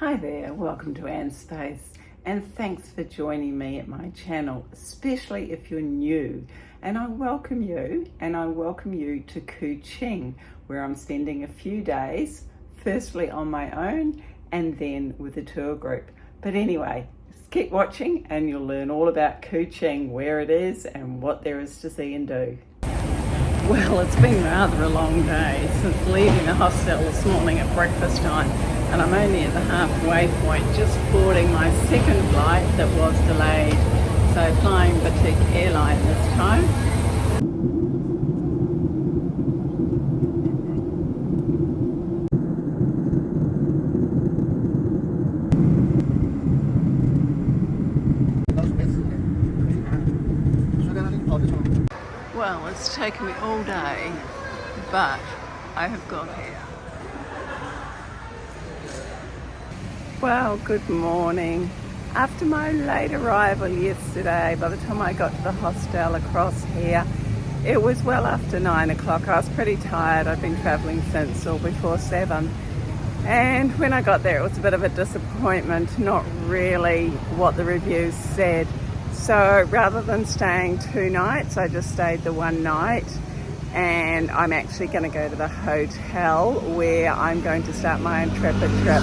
Hi there, welcome to Anne's Space, and thanks for joining me at my channel, especially if you're new. And I welcome you to Kuching, where I'm spending a few days, firstly on my own and then with a tour group. But anyway, just keep watching and you'll learn all about Kuching, where it is and what there is to see and do. Well, it's been rather a long day since leaving the hostel this morning at breakfast time, and I'm only at the halfway point, just boarding my second flight that was delayed. So flying Batik Airline this time. Well, it's taken me all day, but I have got here. Well, good morning. After my late arrival yesterday, by the time I got to the hostel across here, it was well after 9 o'clock. I was pretty tired. I'd been travelling since or before 7. And when I got there, it was a bit of a disappointment, not really what the reviews said. So rather than staying 2 nights, I just stayed the 1 night. And I'm actually going to go to the hotel where I'm going to start my Intrepid trip.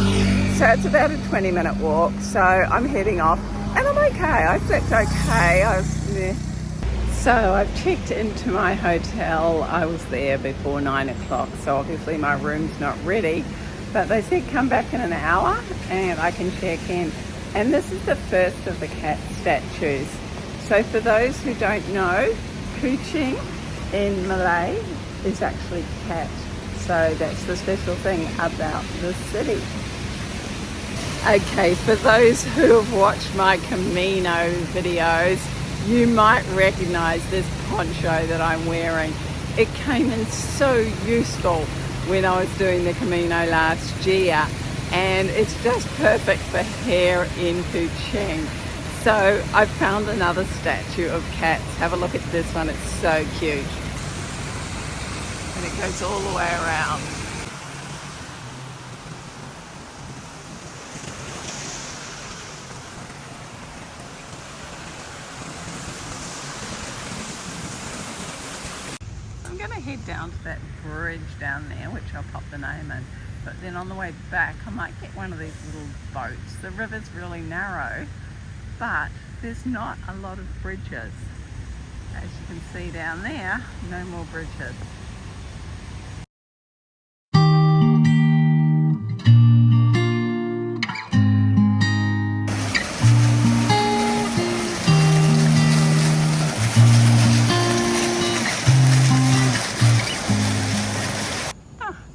So it's about a 20-minute walk, so I'm heading off and I'm okay. I slept okay. So I've checked into my hotel. I was there before 9 o'clock, so obviously my room's not ready, but they said come back in an hour and I can check in. And this is the first of the cat statues. So for those who don't know, Kuching in Malay is actually cat. So that's the special thing about the city. Okay, for those who have watched my Camino videos, you might recognize this poncho that I'm wearing. It came in so useful when I was doing the Camino last year, and it's just perfect for here in Kuching. So I found another statue of cats. Have a look at this one, it's so cute. And it goes all the way around. I'm going to head down to that bridge down there, which I'll pop the name in. But then on the way back, I might get one of these little boats. The river's really narrow, but there's not a lot of bridges. As you can see down there, no more bridges.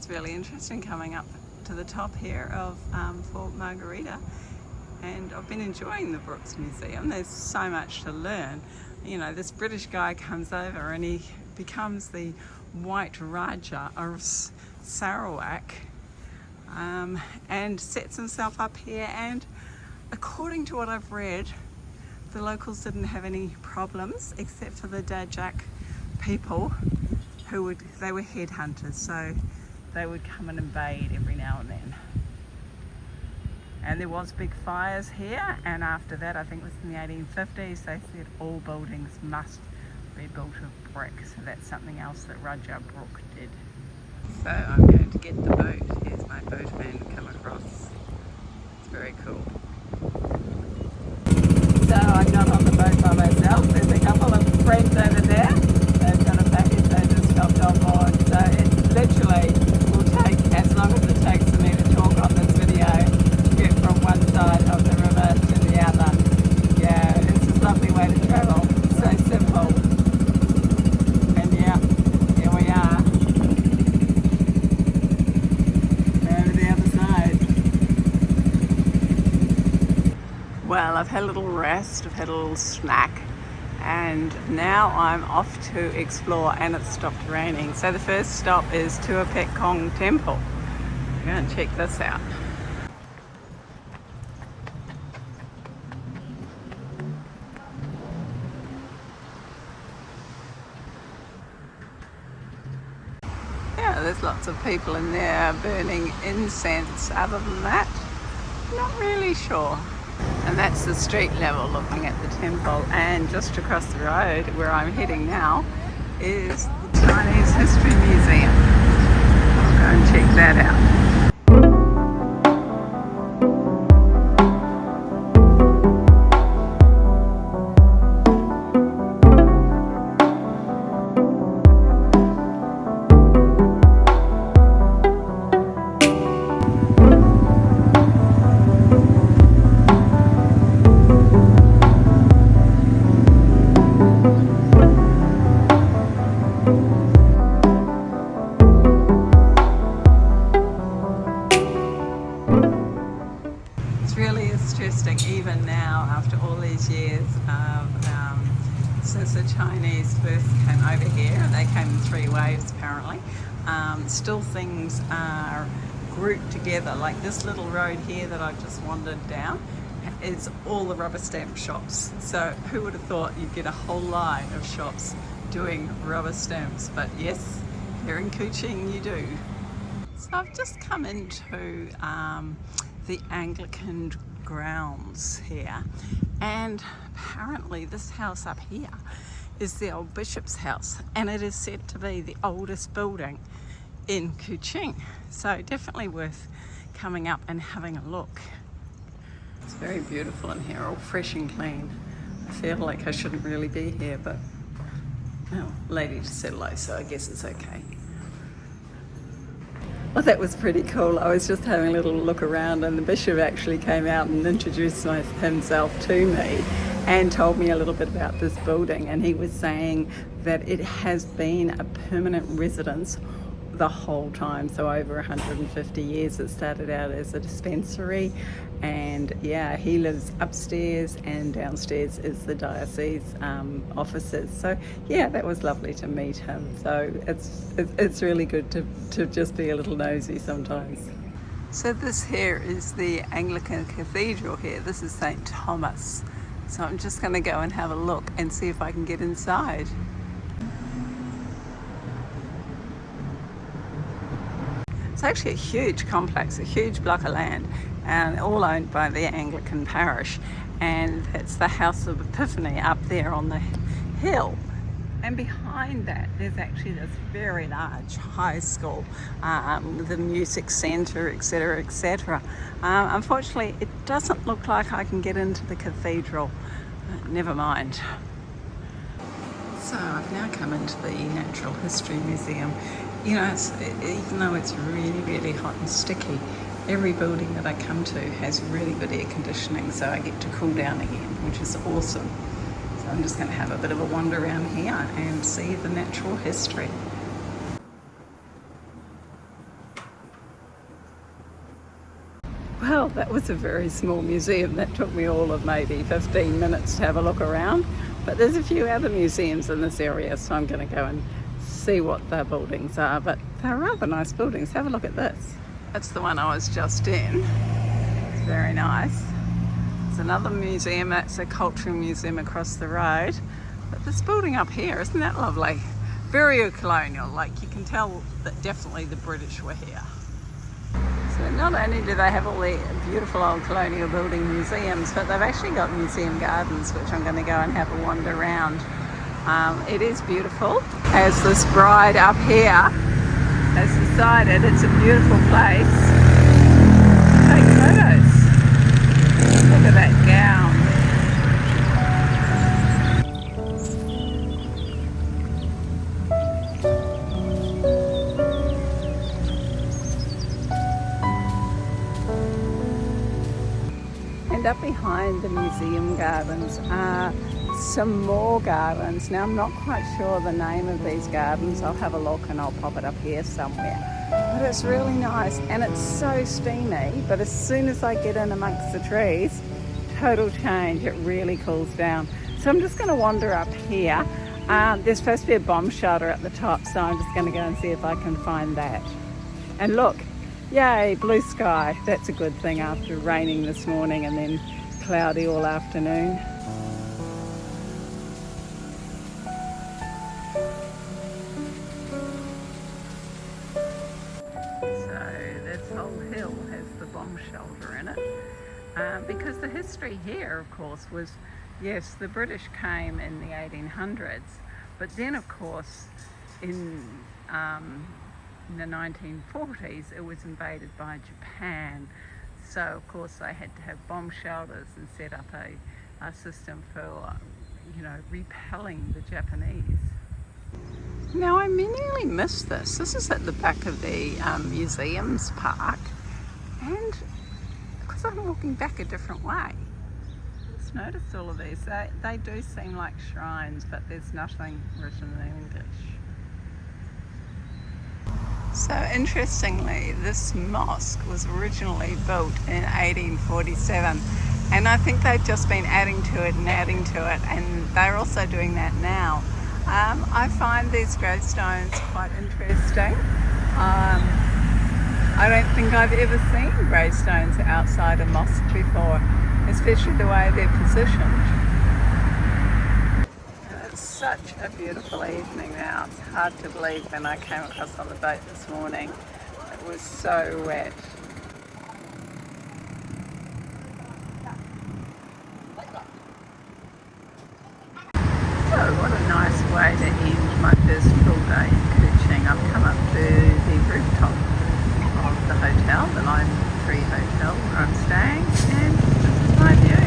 Really interesting coming up to the top here of Fort Margarita, and I've been enjoying the Brooks Museum. There's so much to learn. You know, this British guy comes over and he becomes the White Raja of Sarawak and sets himself up here, and according to what I've read, the locals didn't have any problems except for the Dajak people they were headhunters, so they would come and invade every now and then. And there was big fires here, and after that, I think it was in the 1850s, they said all buildings must be built of brick. So that's something else that Raja Brooke did. So I'm going to get the boat. Here's my boatman come across. It's very cool. So I'm not on the boat by myself. There's a couple of friends over there. They've got a package they just hopped on board. So it's literally as long as it takes for me to talk on this video to get from one side of the river to the other. Yeah, it's a lovely way to travel. So simple. And yeah, here we are. Over the other side. Well, I've had a little rest, I've had a little snack, and now I'm off to explore, and it's stopped raining. So the first stop is Tua Pek Kong Temple. I'm going to check this out. Yeah, there's lots of people in there burning incense. Other than that, Not really sure. And that's the street level looking at the temple, and just across the road where I'm heading now is the Chinese History Museum. I'll go and check that out. Even now, after all these years of since the Chinese first came over here, they came in 3 waves apparently, still things are grouped together. Like this little road here that I've just wandered down is all the rubber stamp shops. So who would have thought you'd get a whole line of shops doing rubber stamps? But yes, here in Kuching you do. So I've just come into the Anglican grounds here, and apparently this house up here is the old bishop's house, and it is said to be the oldest building in Kuching, so definitely worth coming up and having a look. It's very beautiful in here, all fresh and clean. I feel like I shouldn't really be here, but well, lady just said hello, so I guess it's okay. Well, that was pretty cool. I was just having a little look around, and the bishop actually came out and introduced himself to me and told me a little bit about this building, and he was saying that it has been a permanent residence the whole time, so over 150 years. It started out as a dispensary, and yeah, he lives upstairs, and downstairs is the diocese offices. So yeah, that was lovely to meet him. So it's really good to just be a little nosy sometimes. So this here is the Anglican Cathedral here. This is St. Thomas. So I'm just going to go and have a look and see if I can get inside. It's actually a huge complex, a huge block of land, and all owned by the Anglican parish, and it's the House of Epiphany up there on the hill. And behind that there's actually this very large high school with a music centre, etc, etc. Unfortunately it doesn't look like I can get into the cathedral. Never mind. So I've now come into the Natural History Museum. You know, even though it's really, really hot and sticky, every building that I come to has really good air conditioning, so I get to cool down again, which is awesome. So I'm just going to have a bit of a wander around here and see the natural history. Well, that was a very small museum. That took me all of maybe 15 minutes to have a look around. But there's a few other museums in this area, so I'm going to go and see what their buildings are. But they're rather nice buildings. Have a look at this. That's the one I was just in. It's very nice. There's another museum. That's a cultural museum across the road. But this building up here, isn't that lovely? Very colonial. Like, you can tell that definitely the British were here. So not only do they have all the beautiful old colonial building museums, but they've actually got museum gardens, which I'm going to go and have a wander around. It is beautiful. As this bride up here has decided it's a beautiful place to take photos. Look at that gown. And up behind the museum gardens are some more gardens. Now I'm not quite sure the name of these gardens. I'll have a look and I'll pop it up here somewhere. But it's really nice, and it's so steamy, but as soon as I get in amongst the trees, total change. It really cools down. So I'm just going to wander up here. There's supposed to be a bomb shelter at the top, so I'm just going to go and see if I can find that. And look, yay, blue sky. That's a good thing after raining this morning and then cloudy all afternoon. So this whole hill has the bomb shelter in it. because the history here, of course, was, yes, the British came in the 1800s, but then, of course, in the 1940s, it was invaded by Japan. So, of course, they had to have bomb shelters and set up a system for, repelling the Japanese. Now, I nearly missed this. This is at the back of the museums park, and because I'm walking back a different way, just noticed all of these. They do seem like shrines, but there's nothing written in English. So interestingly, this mosque was originally built in 1847, and I think they've just been adding to it, and they're also doing that now. I find these gravestones quite interesting. I don't think I've ever seen gravestones outside a mosque before, especially the way they're positioned. It's such a beautiful evening now. It's hard to believe when I came across on the boat this morning. It was so wet. So what a nice way to end my first full day in Kuching. I've come up to the rooftop of the hotel, the Lime Tree Hotel where I'm staying, and this is my view.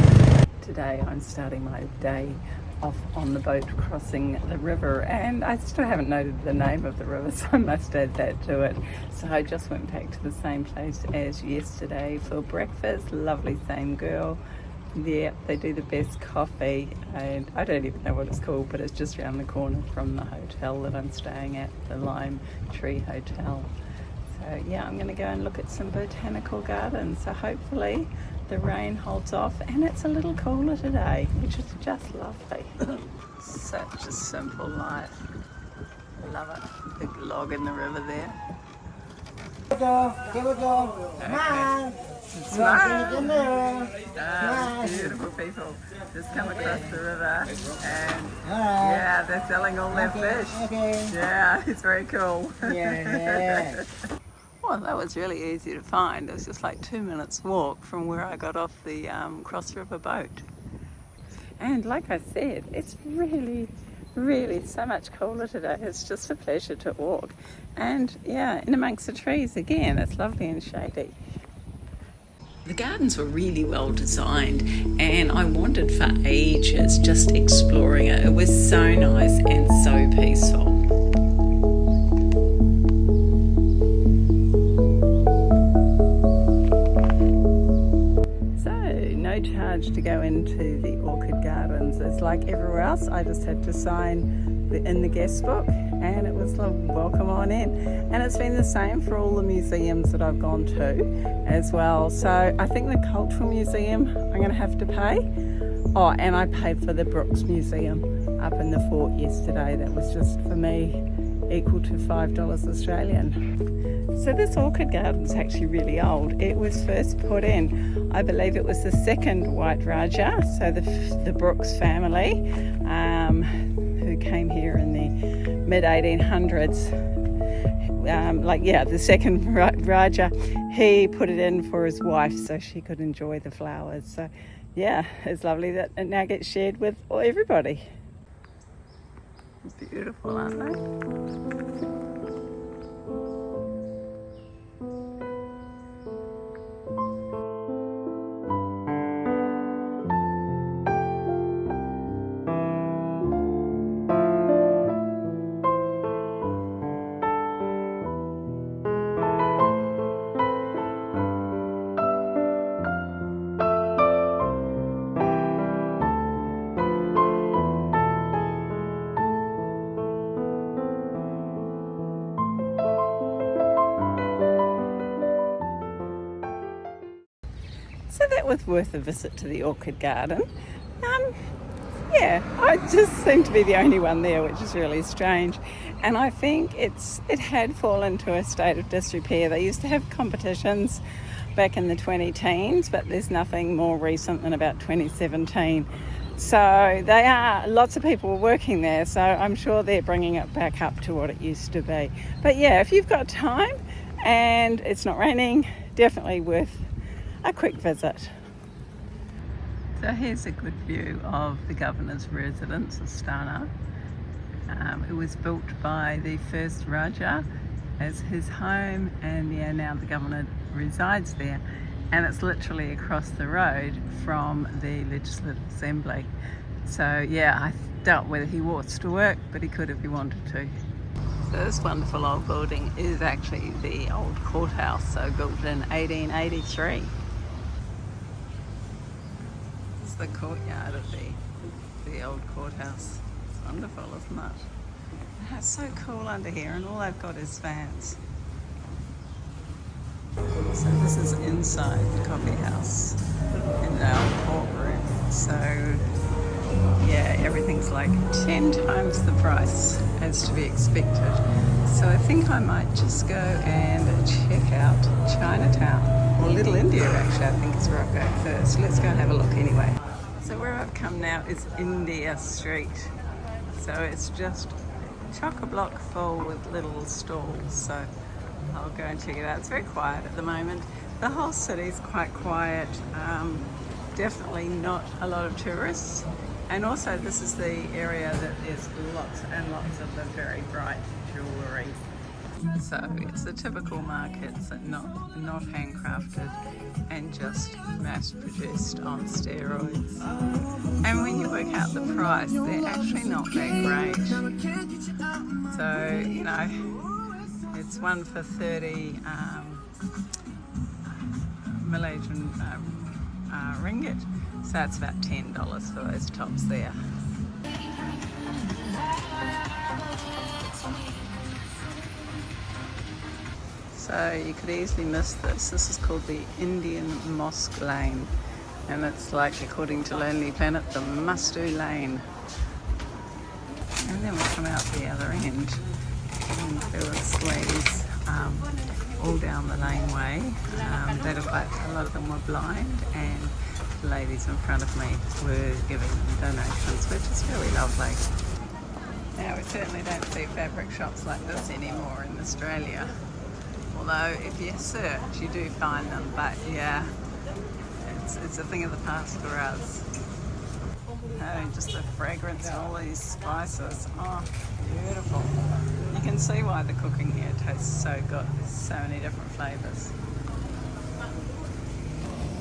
Today I'm starting my day off on the boat crossing the river, and I still haven't noted the name of the river, so I must add that to it. So I just went back to the same place as yesterday for breakfast. Lovely same girl. Yeah, they do the best coffee, and I don't even know what it's called, but it's just around the corner from the hotel that I'm staying at, the Lime Tree Hotel. So yeah, I'm going to go and look at some botanical gardens. So hopefully the rain holds off and it's a little cooler today, which is just lovely. Such a simple life. Love it. Big log in the river there. Beautiful people just come across the river, and yeah, they're selling all their fish. Yeah, it's very cool. Well, that was really easy to find. It was just like 2 minutes walk from where I got off the cross river boat. And like I said, it's really so much cooler today. It's just a pleasure to walk. And yeah, in amongst the trees again, it's lovely and shady. The gardens were really well designed, and I wandered for ages just exploring it. It was so nice and so peaceful. No charge to go into the orchid gardens. It's like everywhere else. I just had to sign in the guest book, and it was like, welcome on in. And it's been the same for all the museums that I've gone to as well. So I think the Cultural Museum I'm going to have to pay. Oh, and I paid for the Brooks Museum up in the fort yesterday. That was just, for me, equal to $5 Australian. So this orchid garden's actually really old. It was first put in, I believe it was the second White Raja, so the Brooks family, who came here in the mid-1800s. The second Raja, he put it in for his wife so she could enjoy the flowers. So yeah, it's lovely that it now gets shared with everybody. Beautiful, aren't they? So that was worth a visit to the orchid garden. I just seem to be the only one there, which is really strange. And I think it had fallen to a state of disrepair. They used to have competitions back in the 2010s, but there's nothing more recent than about 2017. So lots of people were working there, so I'm sure they're bringing it back up to what it used to be. But yeah, if you've got time and it's not raining, definitely worth a quick visit. So here's a good view of the governor's residence, Astana. It was built by the first Raja as his home, and yeah, now the governor resides there, and it's literally across the road from the Legislative Assembly. So yeah, I doubt whether he walks to work, but he could if he wanted to. So this wonderful old building is actually the old courthouse, so built in 1883. This is the courtyard of the old courthouse. It's wonderful, isn't it? It's so cool under here, and all they've got is fans. So this is inside the coffee house in our courtroom. So yeah, everything's like 10 times the price as to be expected. So I think I might just go and check out Chinatown, or Little India actually, I think is where I'll go first. Let's go and have a look anyway. So where I've come now is India Street. So it's just chock-a-block full with little stalls. So I'll go and check it out. It's very quiet at the moment. The whole city's quite quiet. Definitely not a lot of tourists. And also this is the area that there's lots and lots of the very bright jewellery. So it's the typical markets that not handcrafted and just mass produced on steroids. And when you work out the price, they're actually not that great. So, you know, it's one for 30 Malaysian ringgit. So it's about $10 for those tops there. So you could easily miss this. This is called the Indian Mosque Lane. And it's like, according to Lonely Planet, the must-do lane. And then we come out the other end. And there was ladies all down the laneway. They look like a lot of them were blind, and the ladies in front of me were giving them donations, which is really lovely. Now, we certainly don't see fabric shops like this anymore in Australia. Although if you search, you do find them, but yeah, it's a thing of the past for us. Oh, just the fragrance and all these spices. Oh, beautiful. You can see why the cooking here tastes so good. There's so many different flavours.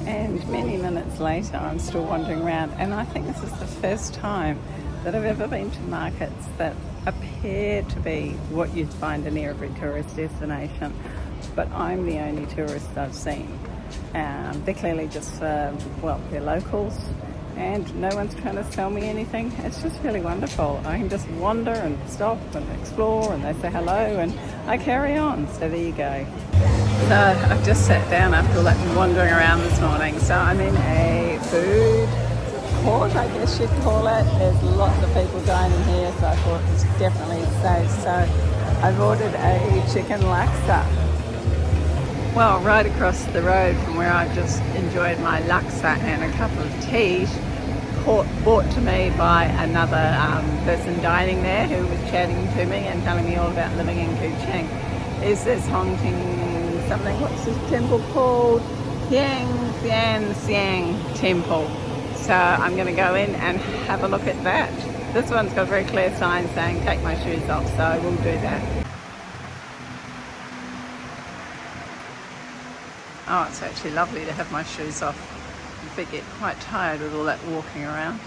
And many minutes later, I'm still wandering around, and I think this is the first time that I've ever been to markets that appear to be what you'd find in every tourist destination, but I'm the only tourist I've seen. They're clearly just, well, they're locals, and no one's trying to sell me anything. It's just really wonderful. I can just wander and stop and explore, and they say hello, and I carry on. So there you go. So I've just sat down after all that wandering around this morning. So I'm in a food court, I guess you'd call it. There's lots of people dining here, so I thought it was definitely safe. So I've ordered a chicken laksa. Well, right across the road from where I've just enjoyed my laksa and a cup of tea, brought to me by another person dining there who was chatting to me and telling me all about living in Kuching, is this haunting something, what's this temple called? Siang Temple. So I'm going to go in and have a look at that. This one's got a very clear sign saying take my shoes off, so I will do that. Oh, it's actually lovely to have my shoes off. I get quite tired with all that walking around.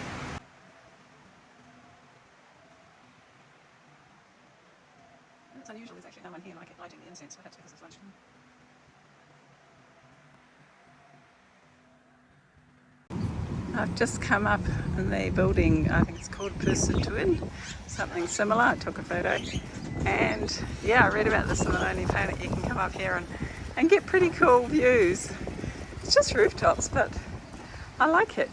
It's unusual, there's actually no one here lighting the incense, perhaps because it's lunchtime. I've just come up in the building, I think it's called Persatuan, something similar. I took a photo, and yeah, I read about this on the Lonely Planet. You can come up here and get pretty cool views. It's just rooftops, but I like it.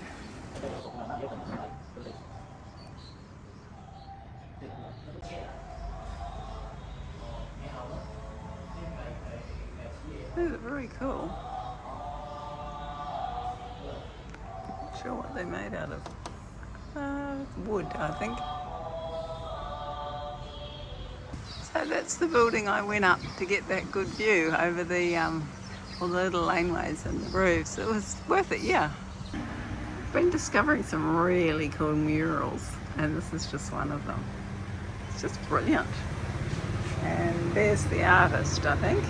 These are very cool. Not sure what they're made out of. Wood, I think. So that's the building I went up to get that good view over the all the little laneways and the roofs. It was worth it, yeah. been discovering some really cool murals, and this is just one of them. It's just brilliant. And there's the artist, I think.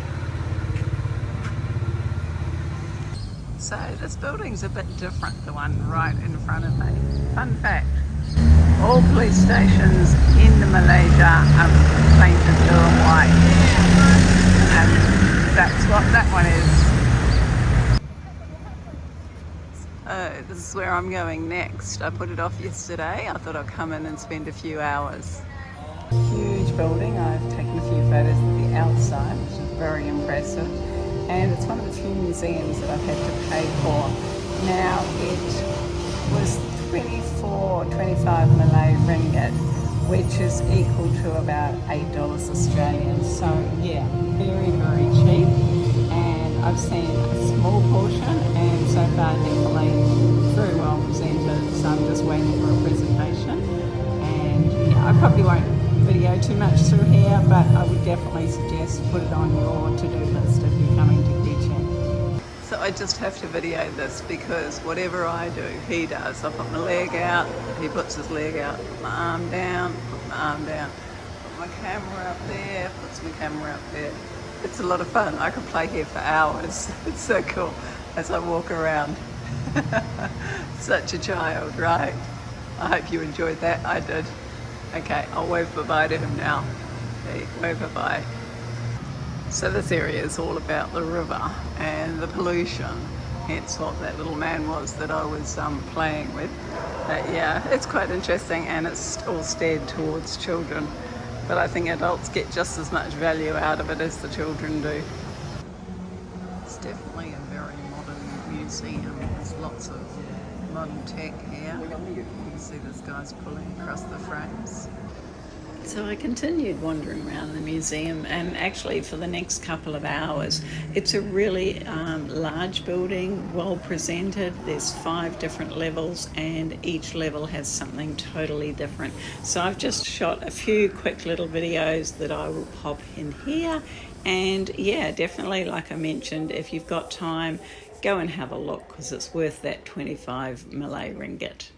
So this building's a bit different, the one right in front of me. Fun fact, all police stations in Malaysia are painted blue and white. And that's what that one is. So this is where I'm going next. I put it off yesterday. I thought I'd come in and spend a few hours. Huge building. I've taken a few photos of the outside, which is very impressive. And it's one of the few museums that I've had to pay for. Now it was 25 Malay ringgit, which is equal to about $8 Australian. So yeah, very, very cheap. And I've seen a small portion, and so far definitely very well presented. So I'm just waiting for a presentation. And yeah, I probably won't video too much through here, but I would definitely suggest put it on your to-do list if you're coming to Kuching. So I just have to video this because whatever I do, he does. I put my leg out, he puts his leg out, put my arm down, put my arm down, put my camera up there, puts my camera up there. It's a lot of fun. I could play here for hours. It's so cool as I walk around. Such a child, right? I hope you enjoyed that. I did. Okay, I'll wave bye-bye to him now. Okay, wave bye-bye. So this area is all about the river and the pollution. Hence what that little man was that I was playing with. But yeah, it's quite interesting, and it's all steered towards children. But I think adults get just as much value out of it as the children do. It's definitely a very modern museum. There's lots of modern tech here. You can see this guy's pulling across the frames. So I continued wandering around the museum, and actually for the next couple of hours. It's a really large building, well presented. There's 5 different levels, and each level has something totally different. So I've just shot a few quick little videos that I will pop in here. And yeah, definitely, like I mentioned, if you've got time, go and have a look, because it's worth that 25 Malay ringgit.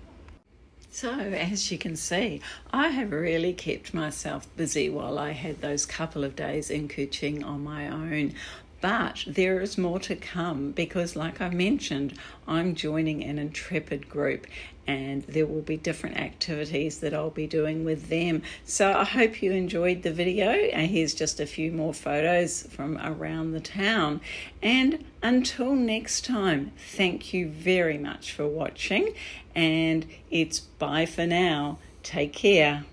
So as you can see, I have really kept myself busy while I had those couple of days in Kuching on my own. But there is more to come because, like I mentioned, I'm joining an intrepid group, and there will be different activities that I'll be doing with them. So I hope you enjoyed the video, and here's just a few more photos from around the town. And until next time, thank you very much for watching, and it's bye for now. Take care.